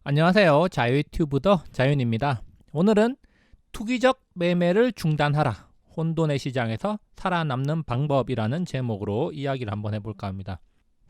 안녕하세요. 자유튜브더 자윤입니다. 오늘은 투기적 매매를 중단하라. 혼돈의 시장에서 살아남는 방법이라는 제목으로 이야기를 한번 해볼까 합니다.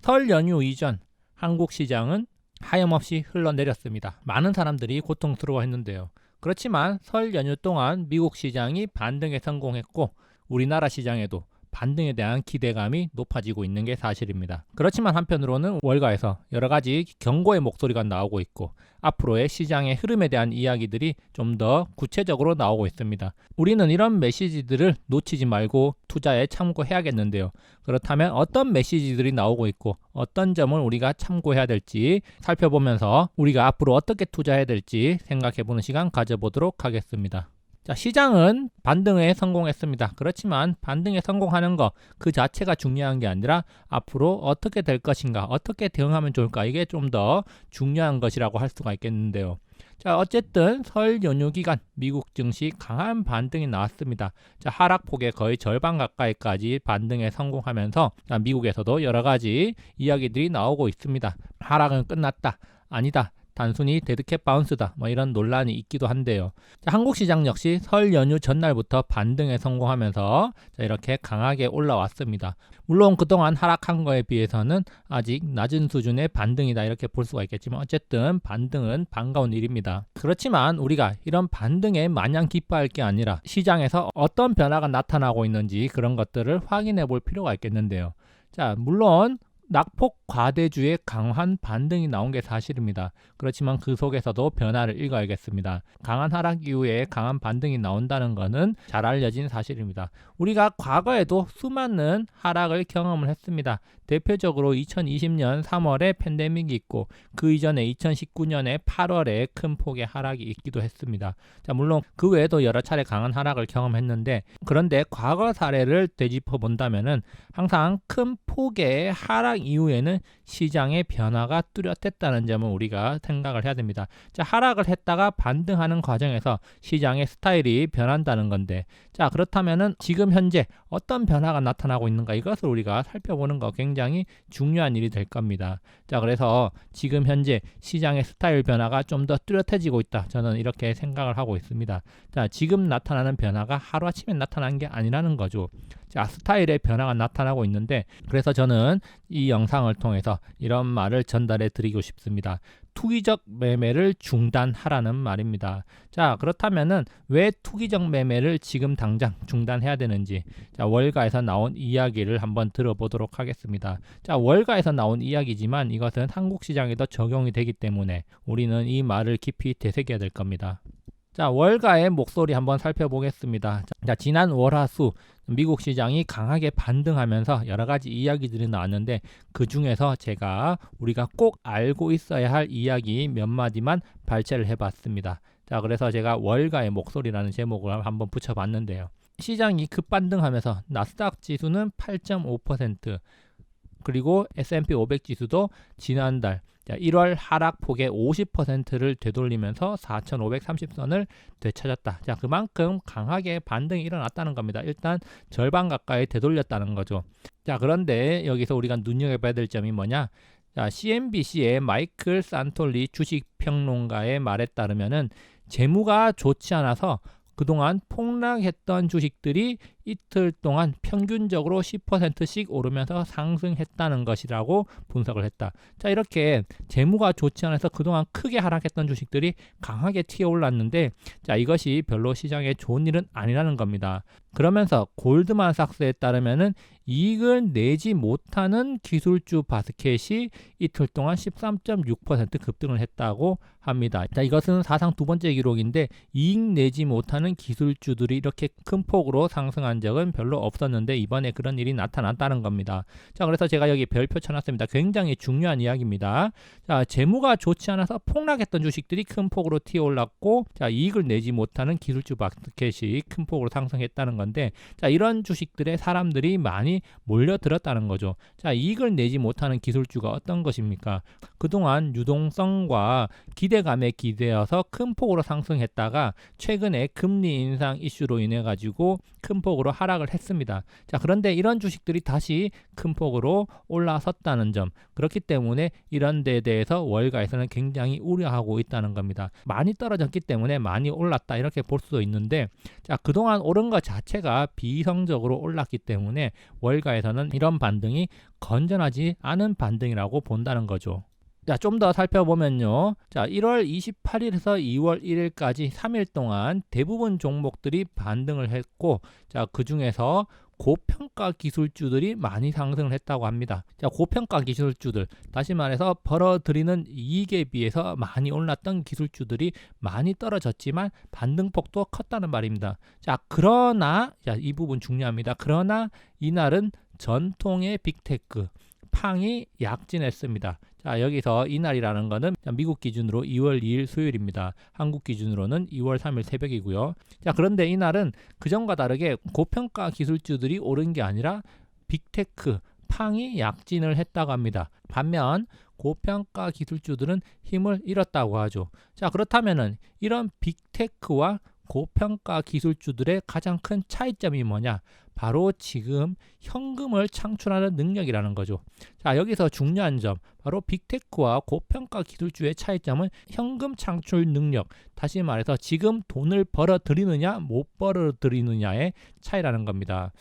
설 연휴 이전 한국 시장은 하염없이 흘러내렸습니다. 많은 사람들이 고통스러워했는데요. 그렇지만 설 연휴 동안 미국 시장이 반등에 성공했고 우리나라 시장에도 반등에 대한 기대감이 높아지고 있는 게 사실입니다. 그렇지만 한편으로는 월가에서 여러 가지 경고의 목소리가 나오고 있고 앞으로의 시장의 흐름에 대한 이야기들이 좀 더 구체적으로 나오고 있습니다. 우리는 이런 메시지들을 놓치지 말고 투자에 참고해야겠는데요. 그렇다면 어떤 메시지들이 나오고 있고 어떤 점을 우리가 참고해야 될지 살펴보면서 우리가 앞으로 어떻게 투자해야 될지 생각해보는 시간 가져보도록 하겠습니다. 자, 시장은 반등에 성공했습니다. 그렇지만 반등에 성공하는 것 그 자체가 중요한 게 아니라 앞으로 어떻게 될 것인가, 어떻게 대응하면 좋을까, 이게 좀 더 중요한 것이라고 할 수가 있겠는데요. 자, 어쨌든 설 연휴 기간 미국 증시 강한 반등이 나왔습니다. 자, 하락폭의 거의 절반 가까이까지 반등에 성공하면서 미국에서도 여러 가지 이야기들이 나오고 있습니다. 하락은 끝났다, 아니다, 단순히 데드캣 바운스다, 이런 논란이 있기도 한데요. 자, 한국 시장 역시 설 연휴 전날부터 반등에 성공하면서 이렇게 강하게 올라왔습니다. 물론 그동안 하락한 거에 비해서는 아직 낮은 수준의 반등이다, 이렇게 볼 수가 있겠지만 어쨌든 반등은 반가운 일입니다. 그렇지만 우리가 이런 반등에 마냥 기뻐할 게 아니라 시장에서 어떤 변화가 나타나고 있는지 그런 것들을 확인해 볼 필요가 있겠는데요. 자, 물론 낙폭 과대주의 강한 반등이 나온 게 사실입니다. 그렇지만 그 속에서도 변화를 읽어야겠습니다. 강한 하락 이후에 강한 반등이 나온다는 것은 잘 알려진 사실입니다. 우리가 과거에도 수많은 하락을 경험을 했습니다. 대표적으로 2020년 3월에 팬데믹이 있고 그 이전에 2019년에 8월에 큰 폭의 하락이 있기도 했습니다. 자, 물론 그 외에도 여러 차례 강한 하락을 경험했는데 그런데 과거 사례를 되짚어 본다면은 항상 큰 폭의 하락 이후에는 시장의 변화가 뚜렷했다는 점을 우리가 생각을 해야 됩니다. 자, 하락을 했다가 반등하는 과정에서 시장의 스타일이 변한다는 건데, 자, 그렇다면은 지금 현재 어떤 변화가 나타나고 있는가, 이것을 우리가 살펴보는 거 굉장히 중요한 일이 될 겁니다. 자, 그래서 지금 현재 시장의 스타일 변화가 좀 더 뚜렷해지고 있다, 저는 이렇게 생각을 하고 있습니다. 자, 지금 나타나는 변화가 하루아침에 나타난 게 아니라는 거죠. 자, 스타일의 변화가 나타나고 있는데, 그래서 저는 이 영상을 통해서 이런 말을 전달해 드리고 싶습니다. 투기적 매매를 중단하라는 말입니다. 자, 그렇다면은 왜 투기적 매매를 지금 당장 중단해야 되는지, 자, 월가에서 나온 이야기를 한번 들어보도록 하겠습니다. 자, 월가에서 나온 이야기지만 이것은 한국 시장에도 적용이 되기 때문에 우리는 이 말을 깊이 되새겨야 될 겁니다. 자, 월가의 목소리 한번 살펴보겠습니다. 자, 지난 월화수 미국 시장이 강하게 반등하면서 여러 가지 이야기들이 나왔는데 그 중에서 제가 우리가 꼭 알고 있어야 할 이야기 몇 마디만 발췌를 해봤습니다. 자, 그래서 제가 월가의 목소리라는 제목을 한번 붙여봤는데요. 시장이 급반등하면서 나스닥 지수는 8.5%, 그리고 S&P 500 지수도 지난달 1월 하락폭의 50%를 되돌리면서 4,530선을 되찾았다. 자, 그만큼 강하게 반등이 일어났다는 겁니다. 일단 절반 가까이 되돌렸다는 거죠. 자, 그런데 여기서 우리가 눈여겨봐야 될 점이 뭐냐? 자, CNBC의 마이클 산톨리 주식평론가의 말에 따르면은 재무가 좋지 않아서 그동안 폭락했던 주식들이 이틀 동안 평균적으로 10%씩 오르면서 상승했다는 것이라고 분석을 했다. 자, 이렇게 재무가 좋지 않아서 그동안 크게 하락했던 주식들이 강하게 튀어 올랐는데, 자, 이것이 별로 시장에 좋은 일은 아니라는 겁니다. 그러면서 골드만삭스에 따르면은 이익을 내지 못하는 기술주 바스켓이 이틀 동안 13.6% 급등을 했다고 합니다. 자, 이것은 사상 두 번째 기록인데 이익 내지 못하는 기술주들이 이렇게 큰 폭으로 상승한 적은 별로 없었는데 이번에 그런 일이 나타났다는 겁니다. 자, 그래서 제가 여기 별표 쳐놨습니다. 굉장히 중요한 이야기입니다. 자, 재무가 좋지 않아서 폭락했던 주식들이 큰 폭으로 튀어올랐고, 자, 이익을 내지 못하는 기술주 바스켓이 큰 폭으로 상승했다는 건데, 자, 이런 주식들에 사람들이 많이 몰려들었다는 거죠. 자, 이익을 내지 못하는 기술주가 어떤 것입니까? 그동안 유동성과 기대감에 기대어서 큰 폭으로 상승했다가 최근에 금리 인상 이슈로 인해 가지고 큰 폭으로 하락을 했습니다. 자, 그런데 이런 주식들이 다시 큰 폭으로 올라섰다는 점, 그렇기 때문에 이런 데에 대해서 월가에서는 굉장히 우려하고 있다는 겁니다. 많이 떨어졌기 때문에 많이 올랐다 이렇게 볼 수도 있는데, 자, 그동안 오른 것 자체가 비이성적으로 올랐기 때문에 월가에서는 이런 반등이 건전하지 않은 반등이라고 본다는 거죠. 자, 좀 더 살펴보면요. 자, 1월 28일에서 2월 1일까지 3일 동안 대부분 종목들이 반등을 했고, 자, 그 중에서 고평가 기술주들이 많이 상승을 했다고 합니다. 자, 고평가 기술주들, 다시 말해서 벌어들이는 이익에 비해서 많이 올랐던 기술주들이 많이 떨어졌지만 반등폭도 컸다는 말입니다. 자, 그러나, 자, 이 부분 중요합니다. 그러나 이날은 전통의 빅테크, 팡이 약진했습니다. 자, 여기서 이날이라는 거는 미국 기준으로 2월 2일 수요일입니다. 한국 기준으로는 2월 3일 새벽이고요. 자, 그런데 이날은 그전과 다르게 고평가 기술주들이 오른 게 아니라 빅테크, 팡이 약진을 했다고 합니다. 반면 고평가 기술주들은 힘을 잃었다고 하죠. 자, 그렇다면은 이런 빅테크와 고평가 기술주들의 가장 큰 차이점이 뭐냐? 바로 지금 현금을 창출하는 능력이라는 거죠. 자, 여기서 중요한 점, 바로 빅테크와 고평가 기술주의 차이점은 현금 창출 능력, 다시 말해서 지금 돈을 벌어들이느냐 못 벌어들이느냐의 차이라는 겁니다.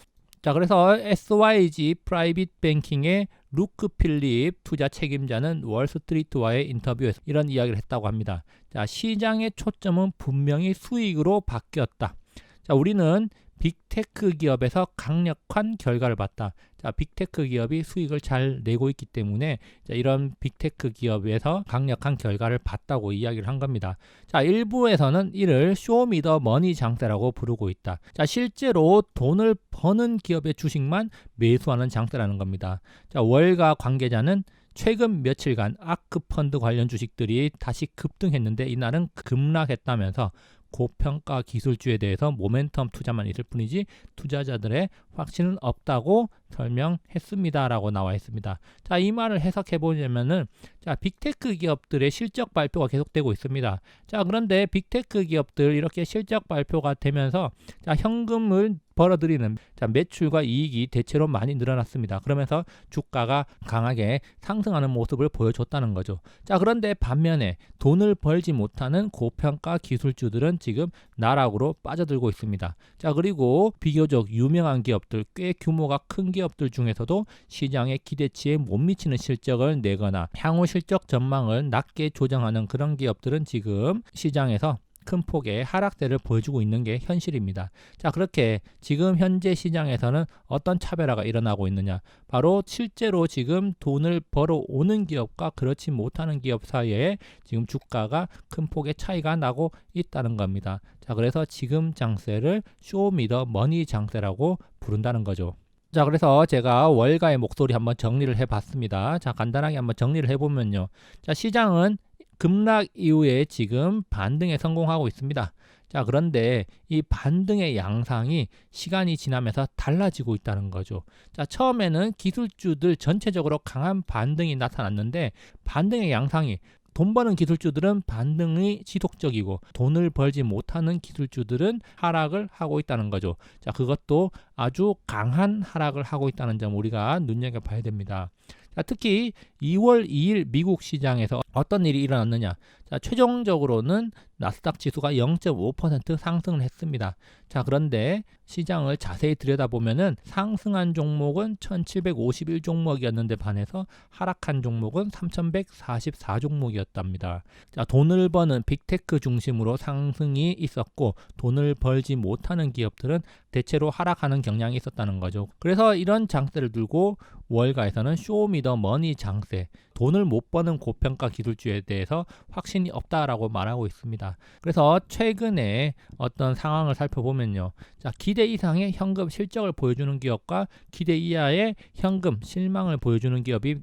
자, 그래서 SYG 프라이빗 뱅킹의 루크 필립 투자 책임자는 월스트리트와의 인터뷰에서 이런 이야기를 했다고 합니다. 자, 시장의 초점은 분명히 수익으로 바뀌었다. 자, 우리는 빅테크 기업에서 강력한 결과를 봤다. 자, 빅테크 기업이 수익을 잘 내고 있기 때문에 자, 이런 빅테크 기업에서 강력한 결과를 봤다고 이야기를 한 겁니다. 자, 일부에서는 이를 쇼미더머니 장세라고 부르고 있다. 자, 실제로 돈을 버는 기업의 주식만 매수하는 장세라는 겁니다. 자, 월가 관계자는 최근 며칠간 아크펀드 관련 주식들이 다시 급등했는데 이날은 급락했다면서 고평가 기술주에 대해서 모멘텀 투자만 있을 뿐이지 투자자들의 확신은 없다고 설명했습니다라고 나와 있습니다. 자, 이 말을 해석해 보자면은 자, 빅테크 기업들의 실적 발표가 계속되고 있습니다. 자, 그런데 빅테크 기업들 이렇게 실적 발표가 되면서 자, 현금을 벌어들이는 자, 매출과 이익이 대체로 많이 늘어났습니다. 그러면서 주가가 강하게 상승하는 모습을 보여줬다는 거죠. 자, 그런데 반면에 돈을 벌지 못하는 고평가 기술주들은 지금 나락으로 빠져들고 있습니다. 자, 그리고 비교적 유명한 기업들, 꽤 규모가 큰 기업들 중에서도 시장의 기대치에 못 미치는 실적을 내거나 향후 실적 전망을 낮게 조정하는 그런 기업들은 지금 시장에서 큰 폭의 하락세를 보여주고 있는 게 현실입니다. 자, 그렇게 지금 현재 시장에서는 어떤 차별화가 일어나고 있느냐? 바로 실제로 지금 돈을 벌어오는 기업과 그렇지 못하는 기업 사이에 지금 주가가 큰 폭의 차이가 나고 있다는 겁니다. 자, 그래서 지금 장세를 쇼미더머니 장세라고 부른다는 거죠. 자, 그래서 제가 월가의 목소리 한번 정리를 해봤습니다. 자, 간단하게 한번 정리를 해보면요. 자, 시장은 급락 이후에 지금 반등에 성공하고 있습니다. 자, 그런데 이 반등의 양상이 시간이 지나면서 달라지고 있다는 거죠. 자, 처음에는 기술주들 전체적으로 강한 반등이 나타났는데 반등의 양상이 돈 버는 기술주들은 반등이 지속적이고 돈을 벌지 못하는 기술주들은 하락을 하고 있다는 거죠. 자, 그것도 아주 강한 하락을 하고 있다는 점 우리가 눈여겨봐야 됩니다. 자, 특히 2월 2일 미국 시장에서 어떤 일이 일어났느냐? 자, 최종적으로는 나스닥 지수가 0.5% 상승을 했습니다. 자, 그런데 시장을 자세히 들여다보면은 상승한 종목은 1751 종목이었는데 반해서 하락한 종목은 3144 종목이었답니다. 자, 돈을 버는 빅테크 중심으로 상승이 있었고 돈을 벌지 못하는 기업들은 대체로 하락하는 경향이 있었다는 거죠. 그래서 이런 장세를 들고 월가에서는 쇼미더머니 장세, 돈을 못 버는 고평가 기술주에 대해서 확신이 없다라고 말하고 있습니다. 그래서 최근에 어떤 상황을 살펴보면요. 자, 기대 이상의 현금 실적을 보여주는 기업과 기대 이하의 현금 실망을 보여주는 기업이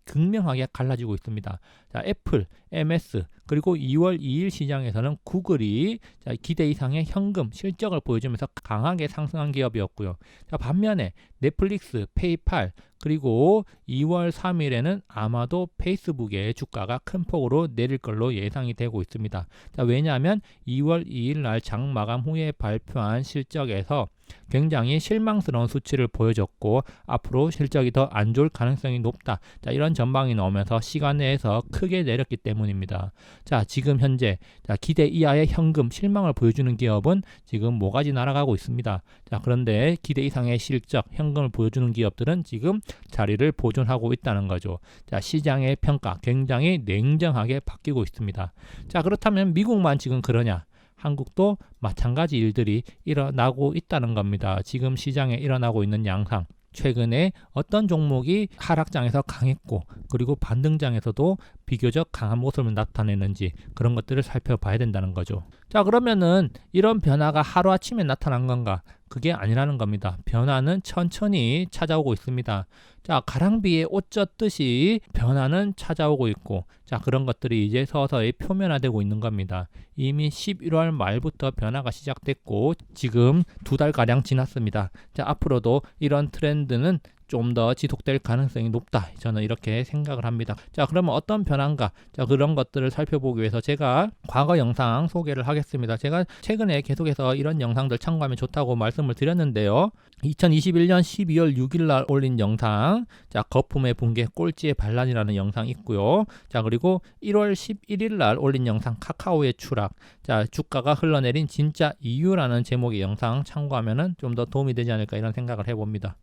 극명하게 갈라지고 있습니다. 자, 애플, MS, 그리고 2월 2일 시장에서는 구글이 기대 이상의 현금 실적을 보여주면서 강하게 상승한 기업이었고요. 자, 반면에 넷플릭스, 페이팔, 그리고 2월 3일에는 아마도 페이스북의 주가가 큰 폭으로 내릴 걸로 예상이 되고 있습니다. 자, 왜냐하면 2월 2일 날 장 마감 후에 발표한 실적에서 굉장히 실망스러운 수치를 보여줬고 앞으로 실적이 더 안 좋을 가능성이 높다. 자, 이런 전망이 나오면서 시간 내에서 크게 내렸기 때문입니다. 자, 지금 현재 기대 이하의 현금 실망을 보여주는 기업은 지금 모가지 날아가고 있습니다. 자, 그런데 기대 이상의 실적, 현금을 보여주는 기업들은 지금 자리를 보존하고 있다는 거죠. 자, 시장의 평가 굉장히 냉정하게 바뀌고 있습니다. 자, 그렇다면 미국만 지금 그러냐? 한국도 마찬가지 일들이 일어나고 있다는 겁니다. 지금 시장에 일어나고 있는 양상. 최근에 어떤 종목이 하락장에서 강했고 그리고 반등장에서도 비교적 강한 모습을 나타내는지 그런 것들을 살펴봐야 된다는 거죠. 자, 그러면은 이런 변화가 하루아침에 나타난 건가? 그게 아니라는 겁니다. 변화는 천천히 찾아오고 있습니다. 자, 가랑비에 옷 젖듯이 변화는 찾아오고 있고, 자, 그런 것들이 이제 서서히 표면화되고 있는 겁니다. 이미 11월 말부터 변화가 시작됐고 지금 2달가량 지났습니다. 자, 앞으로도 이런 트렌드는 좀 더 지속될 가능성이 높다. 저는 이렇게 생각을 합니다. 자, 그러면 어떤 변화인가? 자, 그런 것들을 살펴보기 위해서 제가 과거 영상 소개를 하겠습니다. 제가 최근에 계속해서 이런 영상들 참고하면 좋다고 말씀을 드렸는데요. 2021년 12월 6일 날 올린 영상, 자, 거품의 붕괴 꼴찌의 반란이라는 영상 있고요. 자, 그리고 1월 11일 날 올린 영상 카카오의 추락, 자, 주가가 흘러내린 진짜 이유라는 제목의 영상 참고하면은 좀 더 도움이 되지 않을까 이런 생각을 해봅니다.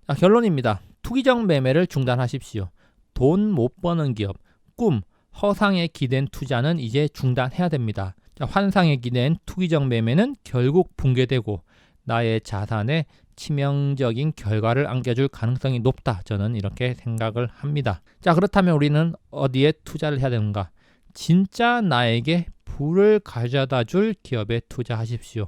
자, 결론입니다. 투기적 매매를 중단하십시오. 돈 못 버는 기업, 꿈, 허상에 기댄 투자는 이제 중단해야 됩니다. 자, 환상에 기댄 투기적 매매는 결국 붕괴되고 나의 자산에 치명적인 결과를 안겨줄 가능성이 높다. 저는 이렇게 생각을 합니다. 자, 그렇다면 우리는 어디에 투자를 해야 되는가? 진짜 나에게 부를 가져다 줄 기업에 투자하십시오.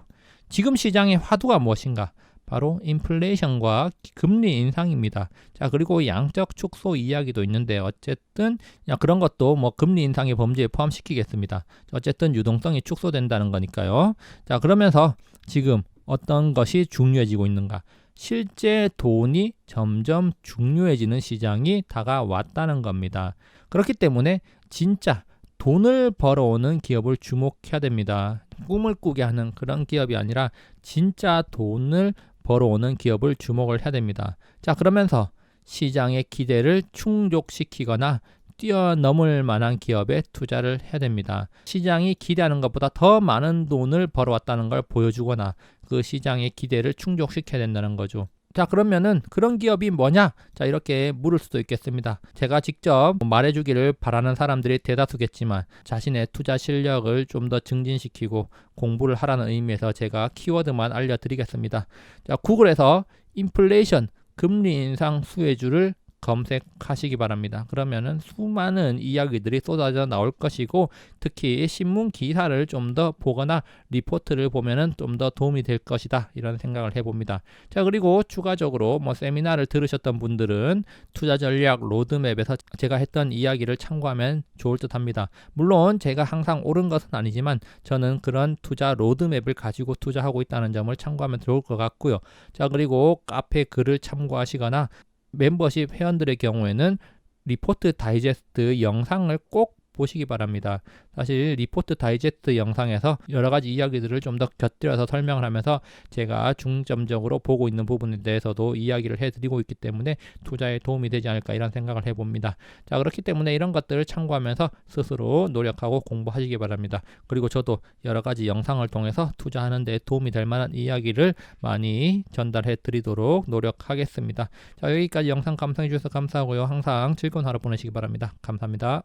지금 시장의 화두가 무엇인가? 바로 인플레이션과 금리 인상입니다. 자, 그리고 양적 축소 이야기도 있는데 어쨌든 그런 것도 뭐 금리 인상의 범주에 포함시키겠습니다. 어쨌든 유동성이 축소된다는 거니까요. 자, 그러면서 지금 어떤 것이 중요해지고 있는가? 실제 돈이 점점 중요해지는 시장이 다가왔다는 겁니다. 그렇기 때문에 진짜 돈을 벌어오는 기업을 주목해야 됩니다. 꿈을 꾸게 하는 그런 기업이 아니라 진짜 돈을 벌어오는 기업을 주목을 해야 됩니다. 자, 그러면서 시장의 기대를 충족시키거나 뛰어넘을 만한 기업에 투자를 해야 됩니다. 시장이 기대하는 것보다 더 많은 돈을 벌어왔다는 걸 보여주거나 그 시장의 기대를 충족시켜야 된다는 거죠. 자, 그러면은 그런 기업이 뭐냐? 자, 이렇게 물을 수도 있겠습니다. 제가 직접 말해주기를 바라는 사람들이 대다수겠지만 자신의 투자 실력을 좀 더 증진시키고 공부를 하라는 의미에서 제가 키워드만 알려드리겠습니다. 자, 구글에서 인플레이션, 금리 인상 수혜주를 검색하시기 바랍니다. 그러면은 수많은 이야기들이 쏟아져 나올 것이고 특히 신문 기사를 좀 더 보거나 리포트를 보면은 좀 더 도움이 될 것이다 이런 생각을 해봅니다. 자, 그리고 추가적으로 세미나를 들으셨던 분들은 투자 전략 로드맵에서 제가 했던 이야기를 참고하면 좋을 듯 합니다. 물론 제가 항상 옳은 것은 아니지만 저는 그런 투자 로드맵을 가지고 투자하고 있다는 점을 참고하면 좋을 것 같고요. 자, 그리고 카페 글을 참고하시거나 멤버십 회원들의 경우에는 리포트 다이제스트 영상을 꼭 보시기 바랍니다. 사실 리포트 다이제스트 영상에서 여러 가지 이야기들을 좀 더 곁들여서 설명을 하면서 제가 중점적으로 보고 있는 부분에 대해서도 이야기를 해드리고 있기 때문에 투자에 도움이 되지 않을까 이런 생각을 해봅니다. 자, 그렇기 때문에 이런 것들을 참고하면서 스스로 노력하고 공부하시기 바랍니다. 그리고 저도 여러 가지 영상을 통해서 투자하는 데 도움이 될 만한 이야기를 많이 전달해 드리도록 노력하겠습니다. 자, 여기까지 영상 감상해 주셔서 감사하고요. 항상 즐거운 하루 보내시기 바랍니다. 감사합니다.